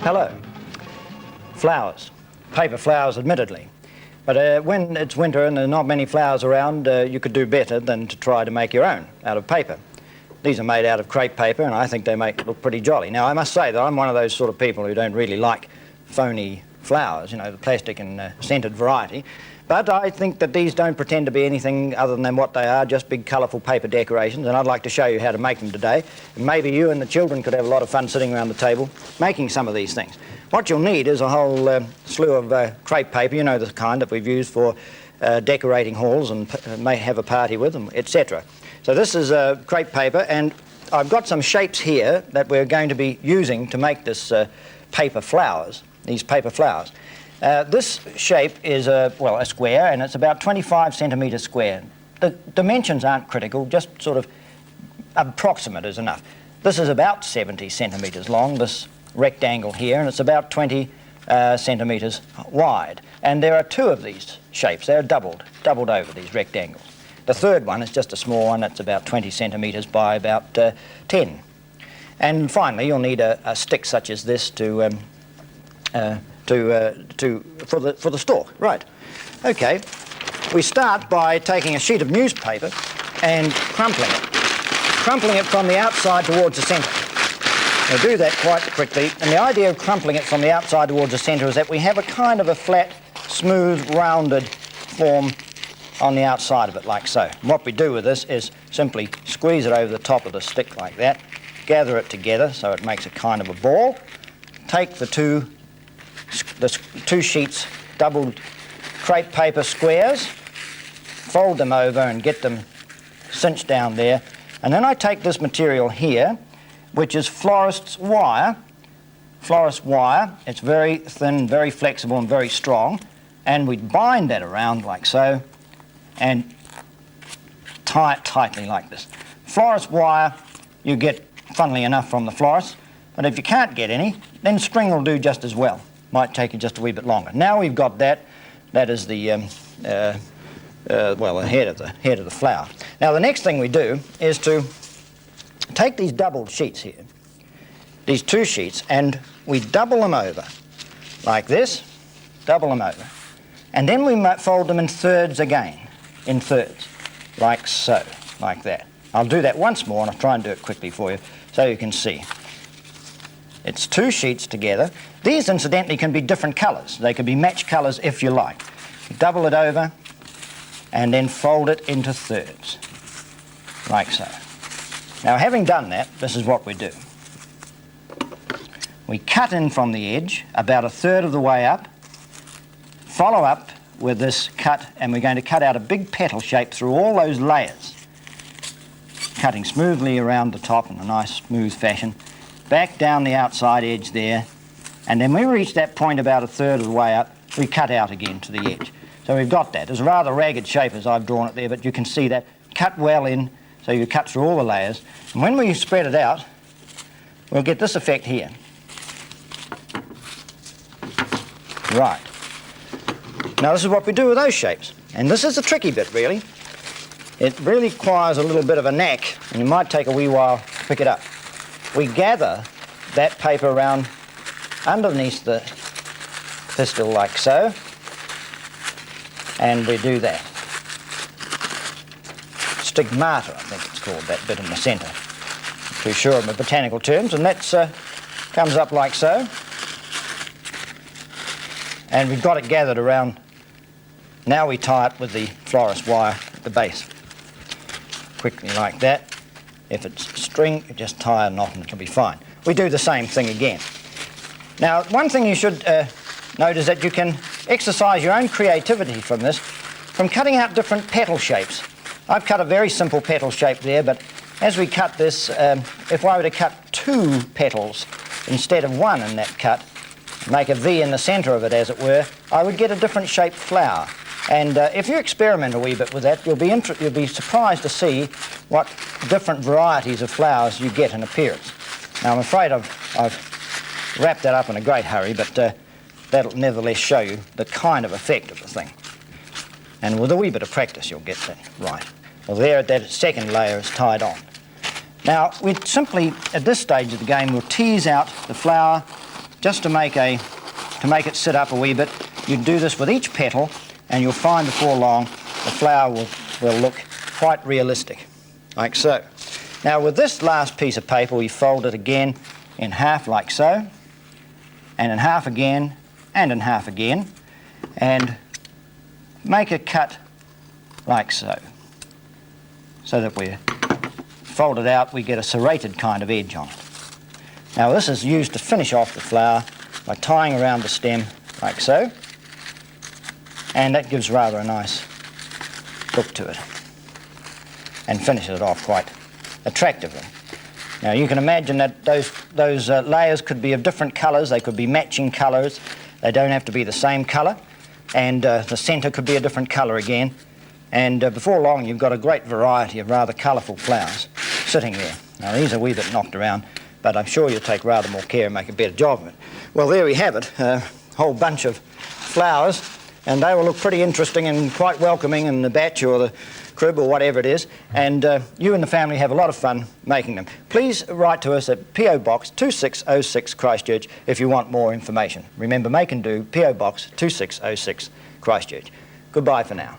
Hello. Flowers. Paper flowers, admittedly. But when it's winter and there are not many flowers around, you could do better than to try to make your own out of paper. These are made out of crepe paper, and I think they make it look pretty jolly. Now, I must say that I'm one of those sort of people who don't really like phony flowers, you know, the plastic and scented variety. But I think that these don't pretend to be anything other than what they are, just big colourful paper decorations, and I'd like to show you how to make them today. And maybe you and the children could have a lot of fun sitting around the table making some of these things. What you'll need is a whole slew of crepe paper, you know, the kind that we've used for decorating halls and may have a party with them, etc. So this is crepe paper, and I've got some shapes here that we're going to be using to make this paper flowers, these paper flowers. This shape is a square, and it's about 25 centimetres square. The dimensions aren't critical, just sort of approximate is enough. This is about 70 centimetres long, this rectangle here, and it's about 20 centimetres wide. And there are two of these shapes. They're doubled over, these rectangles. The third one is just a small one. It's about 20 centimetres by about 10. And finally, you'll need a stick such as this for the stalk. Right. Okay. We start by taking a sheet of newspaper and crumpling it from the outside towards the centre. We'll do that quite quickly, and the idea of crumpling it from the outside towards the centre is that we have a kind of a flat, smooth, rounded form on the outside of it, like so. And what we do with this is simply squeeze it over the top of the stick like that, gather it together so it makes a kind of a ball, take the two sheets doubled crepe paper squares, fold them over and get them cinched down there, and then I take this material here, which is florist's wire. Florist wire. It's very thin, very flexible and very strong, and we bind that around like so and tie it tightly like this. Florist wire you get, funnily enough, from the florist, but if you can't get any, then string will do just as well. Might take you just a wee bit longer. Now we've got that. That is the the head of the flower. Now the next thing we do is to take these doubled sheets here, these two sheets, and we double them over like this, double them over, and then we fold them in thirds again, in thirds, like so, like that. I'll do that once more, and I'll try and do it quickly for you so you can see. It's two sheets together. These, incidentally, can be different colours. They can be match colours if you like. Double it over and then fold it into thirds, like so. Now, having done that, this is what we do. We cut in from the edge about a third of the way up, follow up with this cut, and we're going to cut out a big petal shape through all those layers, cutting smoothly around the top in a nice smooth fashion, back down the outside edge there, and then when we reach that point about a third of the way up, we cut out again to the edge. So we've got that. It's a rather ragged shape as I've drawn it there, but you can see that cut well in, so you cut through all the layers. And when we spread it out, we'll get this effect here. Right. Now this is what we do with those shapes. And this is the tricky bit, really. It really requires a little bit of a knack, and it might take a wee while to pick it up. We gather that paper around underneath the pistil like so, and we do that. Stigmata, I think it's called, that bit in the centre. I'm too sure of my botanical terms, and that comes up like so. And we've got it gathered around. Now we tie it with the florist wire at the base. Quickly like that. If it's string, you just tie a knot and it'll be fine. We do the same thing again. Now, one thing you should note is that you can exercise your own creativity from this, from cutting out different petal shapes. I've cut a very simple petal shape there, but as we cut this, if I were to cut two petals instead of one in that cut, make a V in the centre of it, as it were, I would get a different shaped flower. And if you experiment a wee bit with that, you'll be surprised to see what different varieties of flowers you get in appearance. Now, I'm afraid I've wrapped that up in a great hurry, but that'll nevertheless show you the kind of effect of the thing. And with a wee bit of practice, you'll get that right. Well, there, that second layer is tied on. Now, we simply, at this stage of the game, we'll tease out the flower just to make it sit up a wee bit, you do this with each petal, and you'll find before long the flower will look quite realistic, like so. Now with this last piece of paper, we fold it again in half like so, and in half again, and in half again, and make a cut like so that we fold it out, we get a serrated kind of edge on it. Now this is used to finish off the flower by tying around the stem like so, and that gives rather a nice look to it and finishes it off quite attractively. Now you can imagine that those layers could be of different colours, they could be matching colours, they don't have to be the same colour, and the centre could be a different colour again, and before long you've got a great variety of rather colourful flowers sitting there. Now these are a wee bit knocked around, but I'm sure you'll take rather more care and make a better job of it. Well, there we have it, a whole bunch of flowers, and they will look pretty interesting and quite welcoming in the batch or the crib or whatever it is, and you and the family have a lot of fun making them. Please write to us at P.O. Box 2606 Christchurch if you want more information. Remember, make and do, P.O. Box 2606 Christchurch. Goodbye for now.